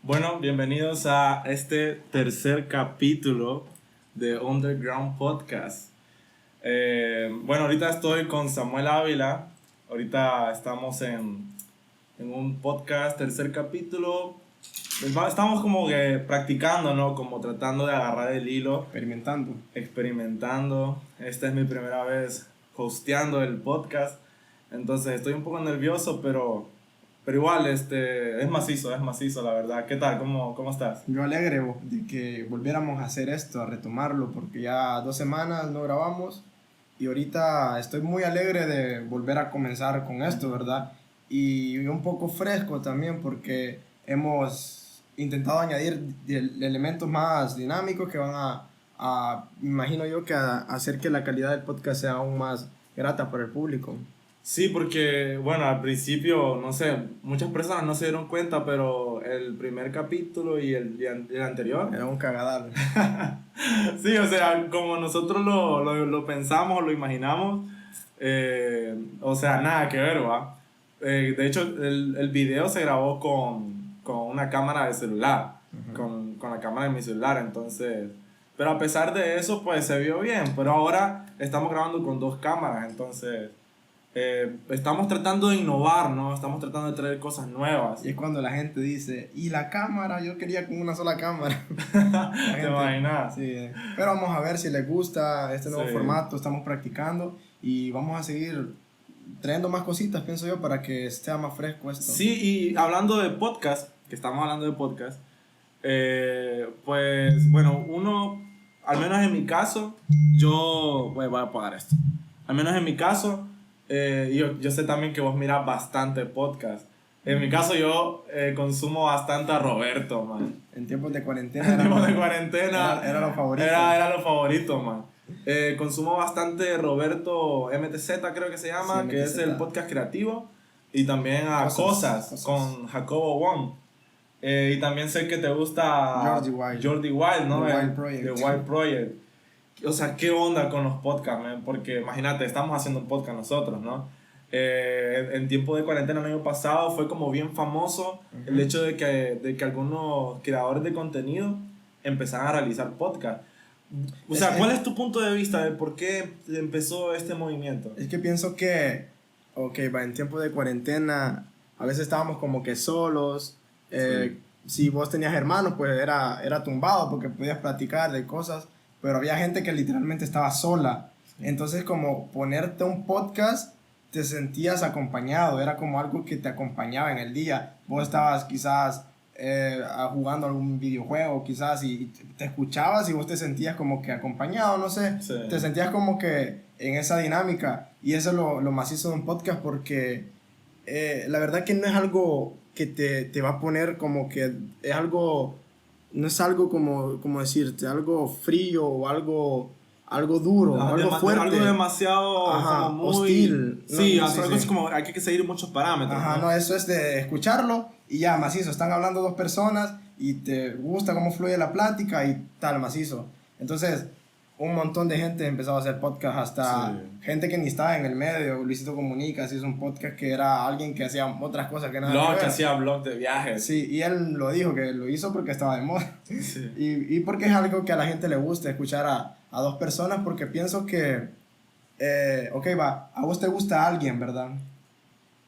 Bueno, bienvenidos a este tercer capítulo de Underground Podcast. Bueno, ahorita estoy con Samuel Ávila. Ahorita estamos en un podcast, tercer capítulo. Estamos como que practicando, ¿no? Como tratando de agarrar el hilo. Experimentando. Esta es mi primera vez hosteando el podcast. Entonces estoy un poco nervioso, pero igual, es macizo, la verdad. ¿Qué tal? ¿Cómo estás? Yo alegre de que volviéramos a hacer esto, a retomarlo, porque ya 2 semanas no grabamos y ahorita estoy muy alegre de volver a comenzar con esto, ¿verdad? Y un poco fresco también porque hemos intentado añadir elementos más dinámicos que van imagino yo, que a hacer que la calidad del podcast sea aún más grata para el público. Sí, porque, bueno, al principio, no sé, muchas personas no se dieron cuenta, pero el primer capítulo y el anterior era un cagadal. Sí, o sea, como nosotros lo pensamos, lo imaginamos, o sea, nada que ver, ¿va? De hecho, el video se grabó con una cámara de celular, con la cámara de mi celular, entonces... Pero a pesar de eso, pues se vio bien, pero ahora estamos grabando con 2 cámaras, entonces... estamos tratando de innovar, ¿no? Estamos tratando de traer cosas nuevas. Y es cuando la gente dice, ¿y la cámara? Yo quería con una sola cámara. ¿Te imaginas? Sí. Pero vamos a ver si les gusta este nuevo formato. Estamos practicando y vamos a seguir trayendo más cositas, pienso yo, para que esté más fresco esto. Sí, y hablando de podcast, que estamos hablando de podcast, pues bueno, al menos en mi caso, voy a apagar esto. Al menos en mi caso, yo sé también que vos mirás bastante podcast. En mi caso yo consumo bastante a Roberto, man. En tiempos de cuarentena. Era lo favorito. Era lo favorito, man. Consumo bastante Roberto MTZ, creo que se llama, sí, que es el podcast creativo. Y también a Cosas. Con Jacobo Wong. Y también sé que te gusta Jordi Wild, ¿no? The Wild Project. O sea, ¿qué onda con los podcasts, man? Porque imagínate, estamos haciendo un podcast nosotros, ¿no? En tiempo de cuarentena el año pasado fue como bien famoso el hecho de que algunos creadores de contenido empezaran a realizar podcast. O sea, ¿cuál es tu punto de vista de por qué empezó este movimiento? Es que pienso que, en tiempo de cuarentena a veces estábamos como que solos. Sí. Si vos tenías hermanos, pues era tumbado porque podías platicar de cosas, pero había gente que literalmente estaba sola. Entonces, como ponerte un podcast, te sentías acompañado, era como algo que te acompañaba en el día. Vos estabas quizás jugando algún videojuego, quizás, y te escuchabas y vos te sentías como que acompañado, no sé, sí. Te sentías como que en esa dinámica, y eso es lo macizo de un podcast, porque la verdad que no es algo que te va a poner como que es algo... No es algo como decirte, algo frío o algo duro, algo fuerte. Algo demasiado como muy hostil. Sí, algo es como hay que seguir muchos parámetros. No, eso es de escucharlo y ya, macizo. Están hablando 2 personas y te gusta cómo fluye la plática y tal, macizo. Entonces, un montón de gente empezó a hacer podcast, hasta gente que ni estaba en el medio. Luisito Comunica, así es un podcast que era alguien que hacía otras cosas que nada. Que hacía blog de viajes. Sí, y él lo dijo, que lo hizo porque estaba de moda. Sí. Y porque es algo que a la gente le gusta, escuchar a 2 personas, porque pienso que, a vos te gusta alguien, ¿verdad?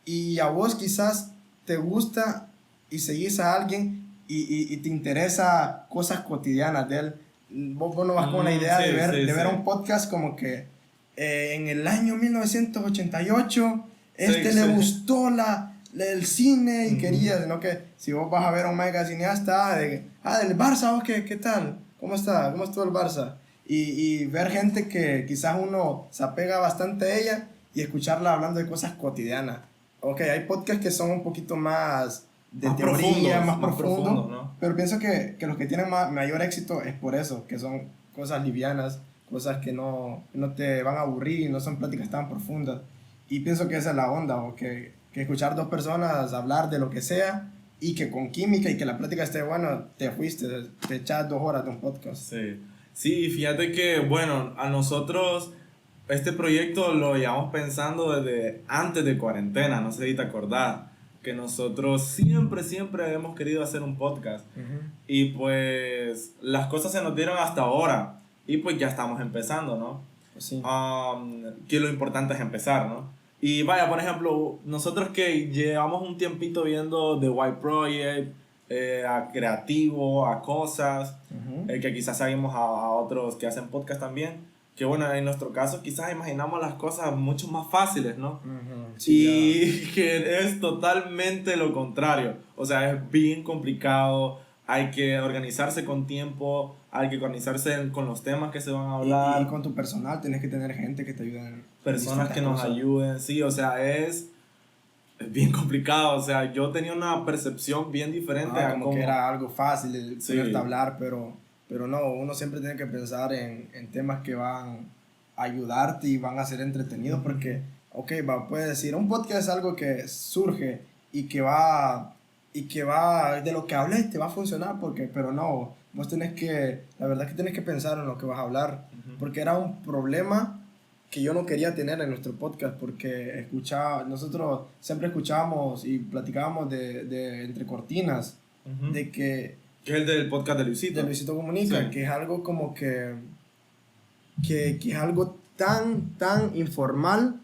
Y a vos quizás te gusta y seguís a alguien y te interesa cosas cotidianas de él. Vos no vas con la idea de ver un podcast como que en el año 1988 le gustó el cine y quería, sino que si vos vas a ver a un mega cineasta del Barça, ¿vos qué tal? ¿Cómo está? ¿Cómo estuvo el Barça? Y ver gente que quizás uno se apega bastante a ella y escucharla hablando de cosas cotidianas. Hay podcasts que son un poquito más de teoría, más profundo, ¿no? Pero pienso que los que tienen mayor éxito es por eso, que son cosas livianas, cosas que no te van a aburrir, no son pláticas tan profundas. Y pienso que esa es la onda, que escuchar 2 personas hablar de lo que sea y que con química y que la plática esté buena, te echas 2 horas de un podcast. Sí, fíjate que, bueno, a nosotros este proyecto lo llevamos pensando desde antes de cuarentena, no sé si te acordás. que nosotros siempre hemos querido hacer un podcast. Y pues las cosas se nos dieron hasta ahora. Y pues ya estamos empezando, ¿no? Sí. Que lo importante es empezar, ¿no? Y vaya, por ejemplo, nosotros que llevamos un tiempito viendo The White Project, a Creativo, a Cosas, que quizás seguimos a otros que hacen podcast también, que bueno, en nuestro caso quizás imaginamos las cosas mucho más fáciles, ¿no? Sí, y que es totalmente lo contrario. O sea, es bien complicado, hay que organizarse con tiempo, hay que organizarse con los temas que se van a hablar. Y con tu personal tienes que tener gente que te ayuden. Personas que nos ayuden, sí, o sea, es bien complicado. O sea, yo tenía una percepción bien diferente a como que era algo fácil de poderte hablar, pero no, uno siempre tiene que pensar en temas que van a ayudarte y van a ser entretenidos, porque, puedes decir, un podcast es algo que surge y que va de lo que hables te va a funcionar, pero no, vos la verdad es que tienes que pensar en lo que vas a hablar, porque era un problema que yo no quería tener en nuestro podcast, porque nosotros siempre escuchábamos y platicábamos de entre cortinas, de que es el del podcast de Luisito. De Luisito Comunica, que es algo como que es algo tan informal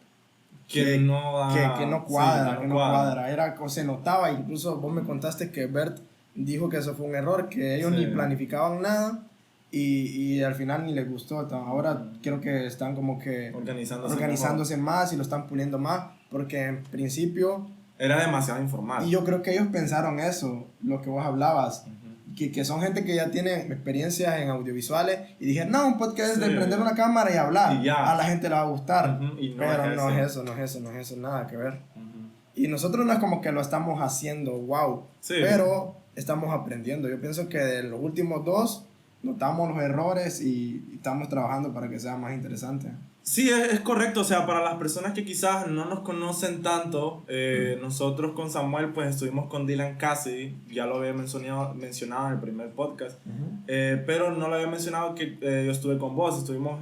que no cuadra. Se notaba, incluso vos me contaste que Bert dijo que eso fue un error, que ellos ni planificaban nada y al final ni les gustó. Ahora creo que están como que organizándose más y lo están puliendo más, porque en principio era demasiado informal. Y yo creo que ellos pensaron eso, lo que vos hablabas, que son gente que ya tiene experiencia en audiovisuales y dijeron, no, un podcast es de prender una cámara y hablar, a la gente le va a gustar, pero no es eso, nada que ver. Y nosotros no es como que lo estamos haciendo wow, pero estamos aprendiendo. Yo pienso que de los últimos 2 notamos los errores y estamos trabajando para que sea más interesante. Sí, es correcto. O sea, para las personas que quizás no nos conocen tanto, nosotros con Samuel pues estuvimos con Dylan Cassidy, ya lo había mencionado en el primer podcast, pero no lo había mencionado que yo estuve con vos. Estuvimos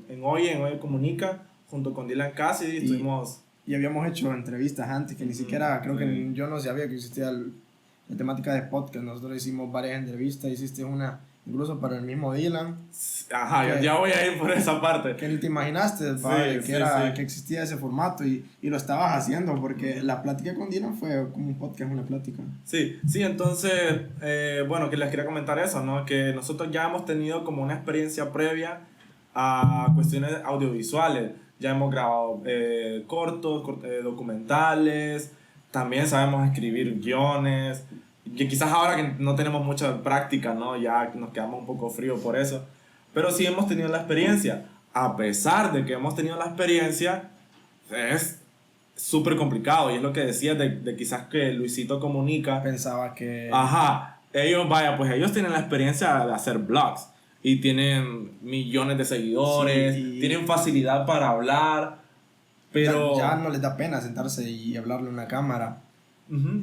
en Hoy Comunica, junto con Dylan Cassidy, y habíamos hecho entrevistas antes, que ni siquiera, creo que yo no sabía que existía la temática de podcast. Nosotros hicimos varias entrevistas, hiciste una incluso para el mismo Dylan. Ajá, ya voy a ir por esa parte. Que ni te imaginaste, que existía ese formato y lo estabas haciendo, porque la plática con Dylan fue como un podcast, una plática. Sí, entonces, bueno, que les quería comentar eso, ¿no? Que nosotros ya hemos tenido como una experiencia previa a cuestiones audiovisuales. Ya hemos grabado cortos, documentales, también sabemos escribir guiones, que quizás ahora que no tenemos mucha práctica, ¿no? Ya nos quedamos un poco fríos por eso, pero sí hemos tenido la experiencia. A pesar de que hemos tenido la experiencia, es súper complicado, y es lo que decías de quizás que Luisito Comunica pensaba que... ellos tienen la experiencia de hacer vlogs y tienen millones de seguidores, tienen facilidad para hablar, pero... Ya no les da pena sentarse y hablarle a una cámara.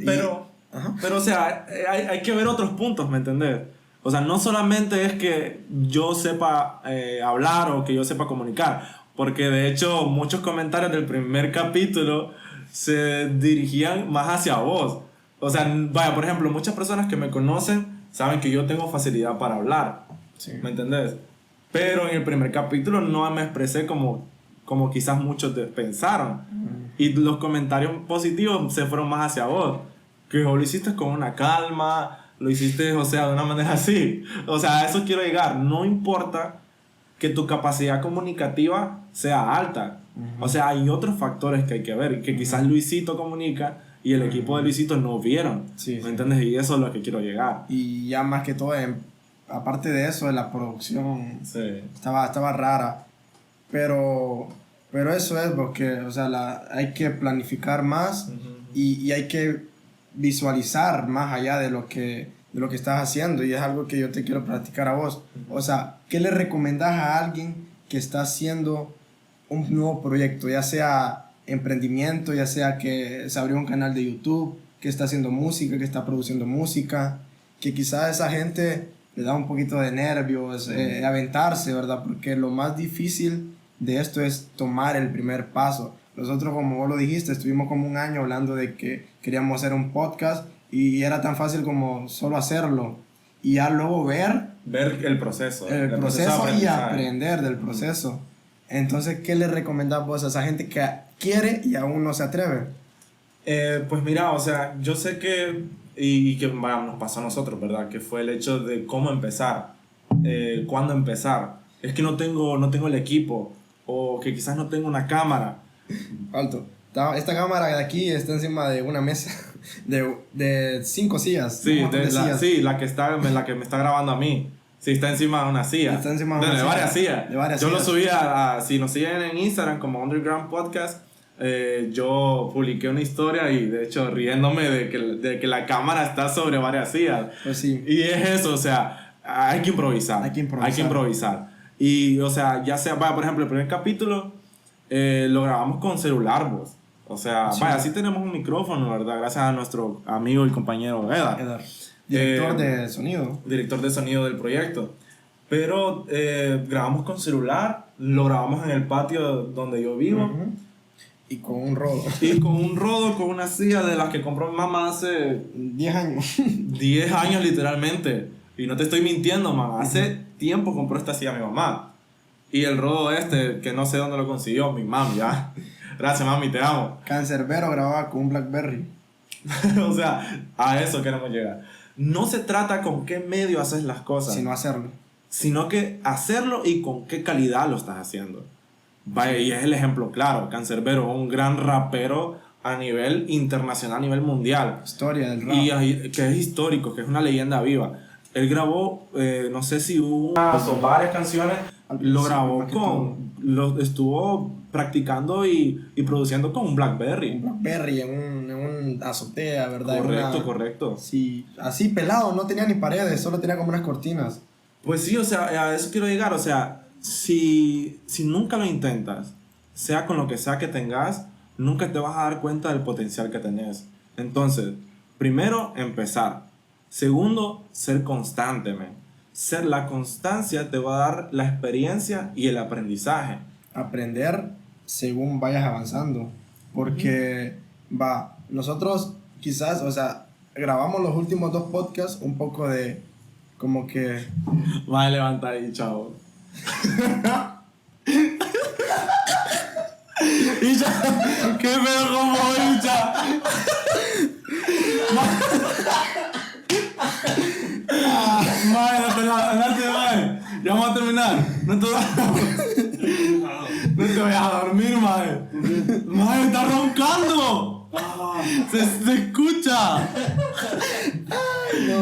Pero, o sea, hay que ver otros puntos, ¿me entendés? O sea, no solamente es que yo sepa hablar o que yo sepa comunicar, porque de hecho muchos comentarios del primer capítulo se dirigían más hacia vos. O sea, por ejemplo, muchas personas que me conocen saben que yo tengo facilidad para hablar, ¿me entendés? Pero en el primer capítulo no me expresé como quizás muchos pensaron. Y los comentarios positivos se fueron más hacia vos, que vos lo hiciste con una calma, lo hiciste, o sea, de una manera así. O sea, a eso quiero llegar. No importa que tu capacidad comunicativa sea alta. O sea, hay otros factores que hay que ver, que quizás Luisito Comunica y el equipo de Luisito no vieron. ¿Me entiendes? Y eso es lo que quiero llegar. Y ya más que todo, aparte de eso, la producción estaba rara. Pero eso es porque, o sea, hay que planificar más y hay que visualizar más allá de lo que estás haciendo, y es algo que yo te quiero platicar a vos. O sea, ¿qué le recomendás a alguien que está haciendo un nuevo proyecto, ya sea emprendimiento, ya sea que se abrió un canal de YouTube, que está haciendo música, que está produciendo música, que quizás a esa gente le da un poquito de nervios aventarse, ¿verdad? Porque lo más difícil de esto es tomar el primer paso. nosotros, como vos lo dijiste, estuvimos como un año hablando de que queríamos hacer un podcast y era tan fácil como solo hacerlo y ya luego ver el proceso. El proceso y aprender del proceso. Entonces, ¿qué le recomendás vos a esa gente que quiere y aún no se atreve? Pues mira, o sea, yo sé que, y que nos pasó a nosotros, ¿verdad? Que fue el hecho de cómo empezar, cuándo empezar. Es que no tengo el equipo, o que quizás no tengo una cámara. Alto. Esta cámara de aquí está encima de una mesa de 5 sillas. Sí, la que me está grabando a mí. Sí, está encima de una silla. Está encima de varias sillas. Yo lo subí si nos siguen en Instagram como Underground Podcast, yo publiqué una historia y de hecho riéndome de que la cámara está sobre varias sillas. Pues sí. Y es eso, o sea, hay que improvisar. Hay que improvisar. Y, o sea, ya sea, por ejemplo, el primer capítulo lo grabamos con celular, vos. O sea, sí, sí tenemos un micrófono, ¿verdad? Gracias a nuestro amigo y compañero Edar. Director de sonido. Director de sonido del proyecto. Pero grabamos con celular, lo grabamos en el patio donde yo vivo. Uh-huh. Y con un rodo. Con una silla de las que compró mi mamá hace 10 años. 10 años literalmente. Y no te estoy mintiendo, man. Hace tiempo compró esta silla mi mamá. Y el rodo que no sé dónde lo consiguió, mi mami, ya. Gracias, mami, te amo. Cancerbero grababa con un Blackberry. O sea, a eso queremos llegar. No se trata con qué medio haces las cosas, sino que hacerlo y con qué calidad lo estás haciendo. Vaya, y es el ejemplo claro. Cancerbero, un gran rapero a nivel internacional, a nivel mundial. Historia del rap. Y que es histórico, que es una leyenda viva. Él grabó, no sé si unas o varias canciones, lo grabó estuvo practicando y produciendo con un Blackberry. Un Blackberry en un azotea, ¿verdad? Correcto. Sí, así pelado, no tenía ni paredes, solo tenía como unas cortinas. Pues sí, o sea, a eso quiero llegar, o sea, si nunca lo intentas, sea con lo que sea que tengas, nunca te vas a dar cuenta del potencial que tenés. Entonces, primero, empezar. Segundo, ser constante, man. La constancia te va a dar la experiencia y el aprendizaje. Aprender según vayas avanzando. Porque, nosotros quizás, o sea, grabamos los últimos 2 podcasts un poco de, como que... Va a levantar ahí, chavo. Icha, qué pedo como Icha. Madre, ya vamos a terminar. No te vayas a dormir, madre. Madre, está roncando. Se escucha. Ay, no.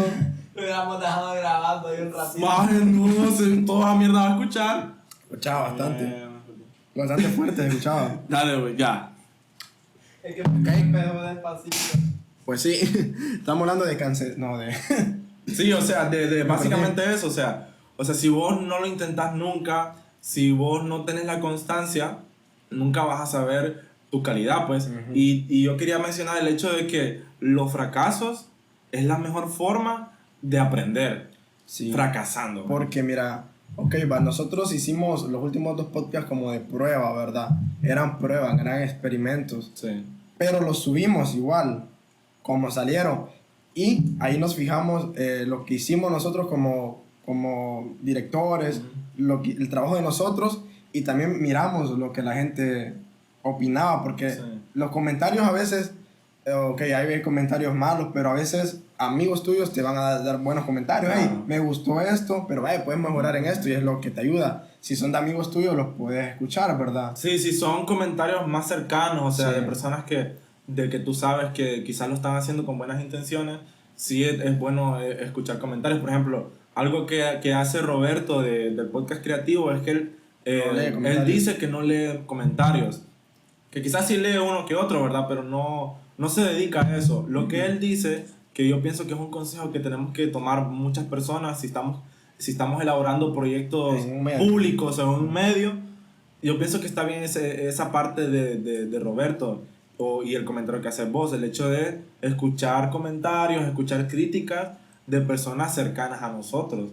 Lo hubiéramos dejado grabando ahí un ratito. Madre, no, toda la mierda va a escuchar. Escuchaba bastante. Bastante fuerte, escuchaba. Dale, güey, ya. Es que me cae pedo despacito. Pues sí, estamos hablando de cáncer, no de... Sí, o sea, de básicamente eso, o sea, si vos no lo intentás nunca, si vos no tenés la constancia, nunca vas a saber tu calidad, pues. Uh-huh. Y yo quería mencionar el hecho de que los fracasos es la mejor forma de aprender, sí, fracasando. Porque mira, nosotros hicimos los últimos 2 podcasts como de prueba, ¿verdad? Eran pruebas, eran experimentos. Sí. Pero los subimos igual, como salieron. Y ahí nos fijamos lo que hicimos nosotros como directores, uh-huh, el trabajo de nosotros, y también miramos lo que la gente opinaba, porque sí, los comentarios a veces, hay comentarios malos, pero a veces amigos tuyos te van a dar buenos comentarios. Hey, me gustó esto, pero puedes mejorar en esto, y es lo que te ayuda. Si son de amigos tuyos, los puedes escuchar, ¿verdad? Sí, son comentarios más cercanos, o sea, sí, de personas que tú sabes que quizás lo están haciendo con buenas intenciones. Sí, es bueno escuchar comentarios. Por ejemplo, algo que hace Roberto del podcast creativo es que él dice que no lee comentarios, que quizás sí lee uno que otro, ¿verdad? Pero no se dedica a eso. Lo que él dice, que yo pienso que es un consejo que tenemos que tomar muchas personas si estamos elaborando proyectos públicos en un medio, yo pienso que está bien esa parte de Roberto y el comentario que haces vos, el hecho de escuchar comentarios, escuchar críticas de personas cercanas a nosotros,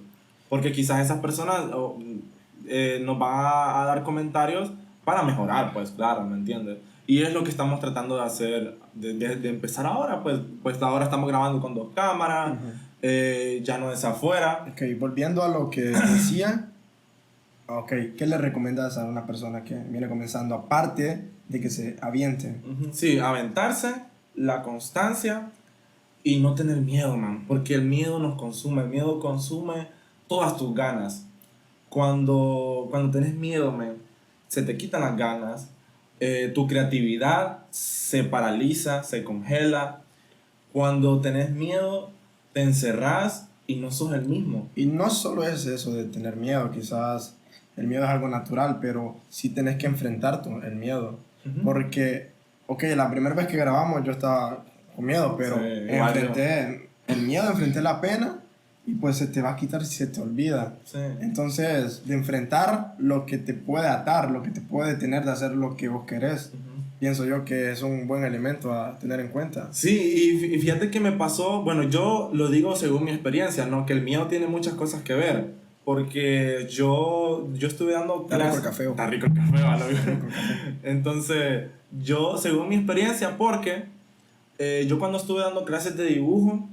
porque quizás esas personas nos van a dar comentarios para mejorar, pues claro, ¿me entiendes? Y es lo que estamos tratando de hacer, de empezar ahora, pues ahora estamos grabando con 2 cámaras, ya no es afuera. Ok, volviendo a lo que decía, ok, ¿qué le recomiendas a una persona que viene comenzando aparte de que se aviente? Sí, aventarse, la constancia y no tener miedo, man, porque el miedo nos consume, el miedo consume todas tus ganas. Cuando tenés miedo, man, se te quitan las ganas, tu creatividad se paraliza, se congela. Cuando tenés miedo, te encerrás y no sos el mismo. Y no solo es eso de tener miedo, quizás el miedo es algo natural, pero sí tenés que enfrentar el miedo. Porque, ok, la primera vez que grabamos yo estaba con miedo, pero enfrenté el miedo, enfrenté la pena y pues se te va a quitar si se te olvida. Sí. Entonces, de enfrentar lo que te puede atar, lo que te puede detener de hacer lo que vos querés, pienso yo que es un buen elemento a tener en cuenta. Sí, y fíjate que me pasó, bueno, yo lo digo según mi experiencia, ¿no? Que el miedo tiene muchas cosas que ver. Porque yo estuve dando clases. Está rico el café, ¿vale? Entonces, yo, según mi experiencia, porque yo cuando estuve dando clases de dibujo,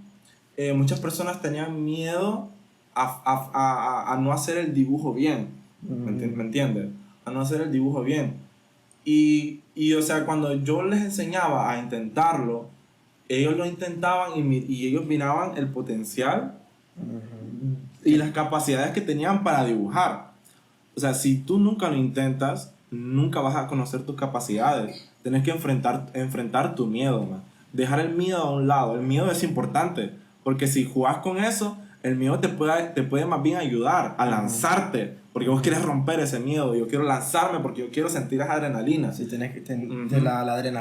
muchas personas tenían miedo a no hacer el dibujo bien. ¿Me entiendes? A no hacer el dibujo bien. Y, o sea, cuando yo les enseñaba a intentarlo, ellos lo intentaban y ellos miraban el potencial y las capacidades que tenían para dibujar. O sea, si tú nunca lo intentas, nunca vas a conocer tus capacidades. Tienes que enfrentar tu miedo, man. Dejar el miedo a un lado. El miedo es importante, porque si jugás con eso, el miedo te puede más bien ayudar a lanzarte, porque vos quieres romper ese miedo. Yo quiero lanzarme porque yo quiero sentir esa adrenalina. Sí, tenés que la adrenalina.